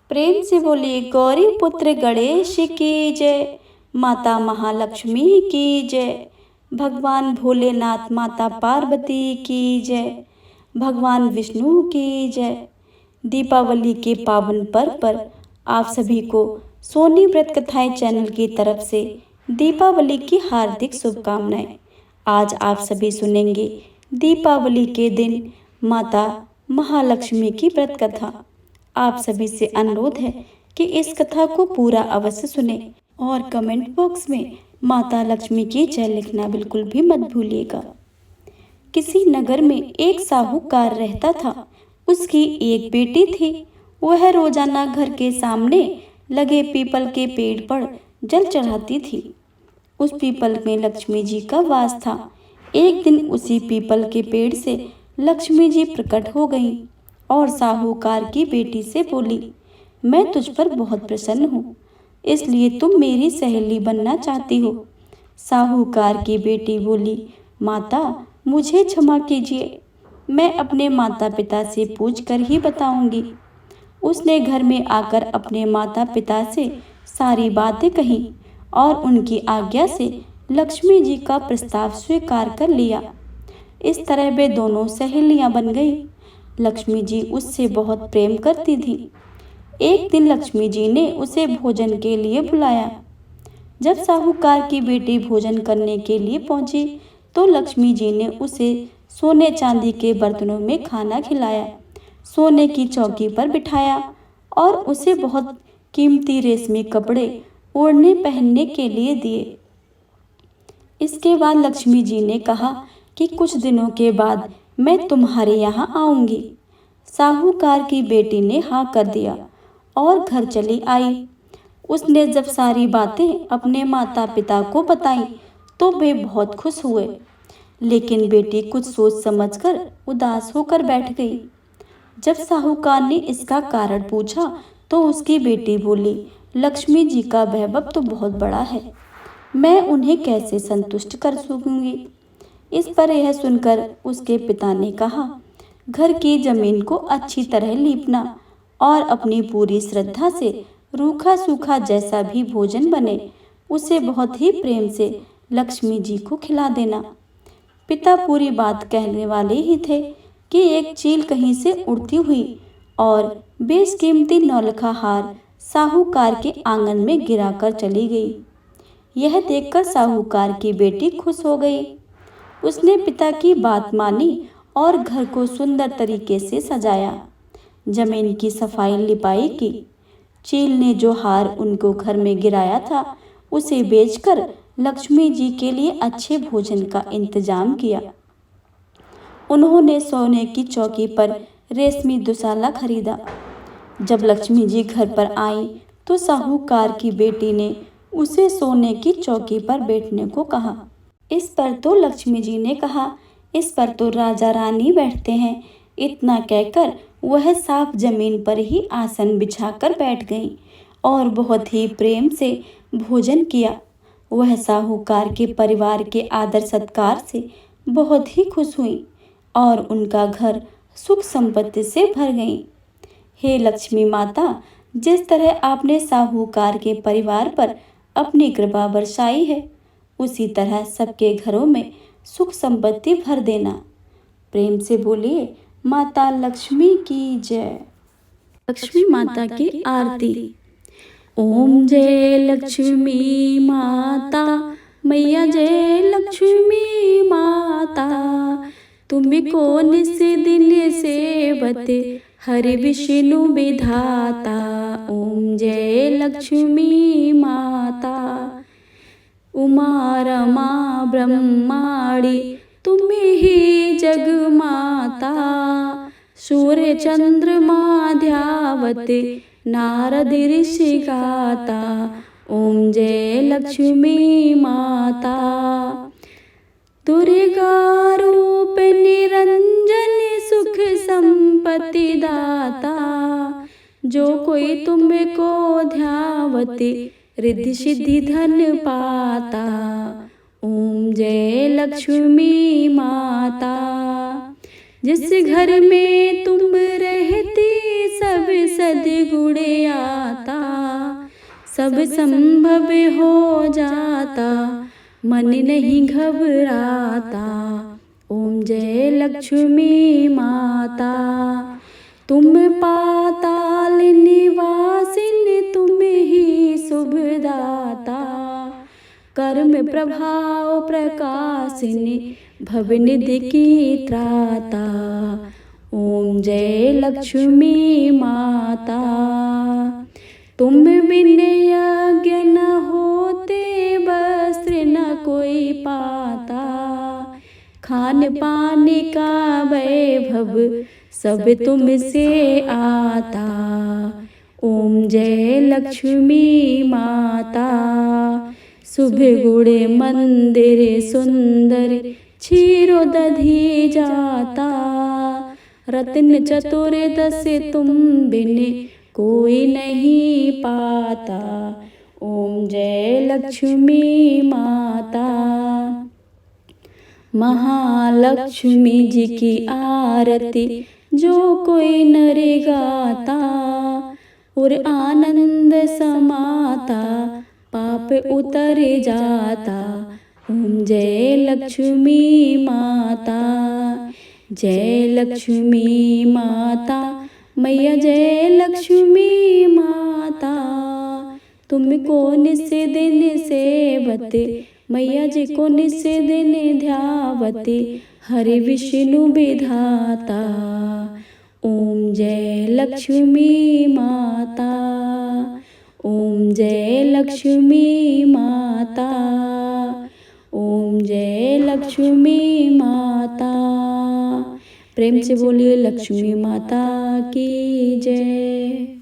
प्रेम से बोली गौरी पुत्र गणेश की जय, माता महालक्ष्मी की जय, भगवान भोलेनाथ माता पार्वती की जय, भगवान विष्णु की जय। दीपावली के पावन पर्व पर आप सभी को सोनी व्रत कथाएं चैनल की तरफ से दीपावली की हार्दिक शुभकामनाएं। आज आप सभी सुनेंगे दीपावली के दिन माता महालक्ष्मी की व्रत कथा। आप सभी से अनुरोध है कि इस कथा को पूरा अवश्य सुने और कमेंट बॉक्स में माता लक्ष्मी की जय लिखना बिल्कुल भी मत भूलिएगा। किसी नगर में एक साहूकार रहता था। उसकी एक बेटी थी। वह रोजाना घर के सामने लगे पीपल के पेड़ पर जल चढ़ाती थी। उस पीपल में लक्ष्मी जी का वास था। एक दिन उसी पीपल के पेड़ से लक्ष्मी जी प्रकट हो गईं और साहूकार की बेटी से बोली, मैं तुझ पर बहुत प्रसन्न हूँ, इसलिए तुम मेरी सहेली बनना चाहती हो। साहूकार की बेटी बोली, माता मुझे क्षमा कीजिए, मैं अपने माता पिता से पूछ कर ही बताऊंगी। उसने घर में आकर अपने माता पिता से सारी बातें कही और उनकी आज्ञा से लक्ष्मी जी का प्रस्ताव स्वीकार कर लिया। इस तरह वे दोनों सहेलियां बन गई। लक्ष्मी जी उससे बहुत प्रेम करती थी। एक दिन लक्ष्मी जी ने उसे भोजन के लिए बुलाया। जब साहूकार की बेटी भोजन करने के लिए पहुंची तो लक्ष्मी जी ने उसे सोने चांदी के बर्तनों में खाना खिलाया, सोने की चौकी पर बिठाया और उसे बहुत कीमती रेशमी कपड़े ओढ़ने पहनने के लिए दिए। इसके बाद लक्ष्मी जी ने कहा कि कुछ दिनों के बाद मैं तुम्हारे यहाँ आऊंगी। साहूकार की बेटी ने हाँ कर दिया और घर चली आई। उसने जब सारी बातें अपने माता पिता को बताई तो वे बहुत खुश हुए, लेकिन बेटी कुछ सोच समझकर उदास होकर बैठ गई। जब साहूकार ने इसका कारण पूछा तो उसकी बेटी बोली, लक्ष्मी जी का वैभव तो बहुत बड़ा है, मैं उन्हें कैसे संतुष्ट कर सकूंगी। इस पर यह सुनकर उसके पिता ने कहा, घर की जमीन को अच्छी तरह लीपना और अपनी पूरी श्रद्धा से रूखा सूखा जैसा भी भोजन बने उसे बहुत ही प्रेम से लक्ष्मी जी को खिला देना। पिता पूरी बात कहने वाले ही थे कि एक चील कहीं से उड़ती हुई और बेशकीमती नौलखा हार साहूकार के आंगन में गिराकर चली गई। यह देखकर साहूकार की बेटी खुश हो गई। उसने पिता की बात मानी और घर को सुंदर तरीके से सजाया, जमीन की सफाई लिपाई की। चील ने जो हार उनको घर में गिराया था उसे बेचकर लक्ष्मी जी के लिए अच्छे भोजन का इंतजाम किया। उन्होंने सोने की चौकी पर रेशमी दुशाला खरीदा। जब लक्ष्मी जी घर पर आई तो साहूकार की बेटी ने उसे सोने की चौकी पर बैठने को कहा। इस पर तो लक्ष्मी जी ने कहा, इस पर तो राजा रानी बैठते हैं। इतना कहकर वह साफ जमीन पर ही आसन बिछाकर बैठ गईं और बहुत ही प्रेम से भोजन किया। वह साहूकार के परिवार के आदर सत्कार से बहुत ही खुश हुई और उनका घर सुख संपत्ति से भर गई। हे लक्ष्मी माता, जिस तरह आपने साहूकार के परिवार पर अपनी कृपा बरसाई है, उसी तरह सबके घरों में सुख संपत्ति भर देना। प्रेम से बोलिए, माता लक्ष्मी की जय। लक्ष्मी माता की आरती। ओम जय लक्ष्मी माता, मैया जय लक्ष्मी माता, तुमको निस दिन सेवते हरि विष्णु विधाता। ओम जय लक्ष्मी माता, उमा रमा ब्रह्माणी तुम ही जग माता, सूर्य चंद्रमा ध्यावते नारद ऋषि गाता। ओम जय लक्ष्मी माता, दुर्गा रूप निरंजन सुख संपत्ति दाता, जो कोई तुमको ध्यावते रिद्धि सिद्धि धन पाता। ओम जय लक्ष्मी माता, जिस घर में तुम रहती सब सद्गुण आता, सब संभव हो जाता, मन नहीं घबराता। ओम जय लक्ष्मी माता। तुम पाताल निवासिनी, तुम ही शुभदाता, कर्म प्रभाव प्रकाशिनी, भवनिधि की त्राता। ओम जय लक्ष्मी माता। तुम बिन यज्ञ न होते, वस्त्र न कोई पाता, खान पान का वैभव सब तुमसे आता। ओम जय लक्ष्मी माता। शुभ गुण मंदिर सुंदर, क्षीरो दधी जाता, रत्न चतुर्दश तुम बिन कोई नहीं पाता। ओम जय लक्ष्मी माता। महालक्ष्मी जी की आरती जो कोई नर गाता, और आनंद समाता, पाप उतर जाता। ओम जय लक्ष्मी माता। जय लक्ष्मी माता, मैया जय लक्ष्मी माता। तुमको निस दिन सेवते, मैया जी को निस दिन ध्यावते, हरि विष्णु विधाता। ओम जय लक्ष्मी माता। ओम जय लक्ष्मी माता। ओम जय लक्ष्मी माता। प्रेम से बोलिए लक्ष्मी माता की जय।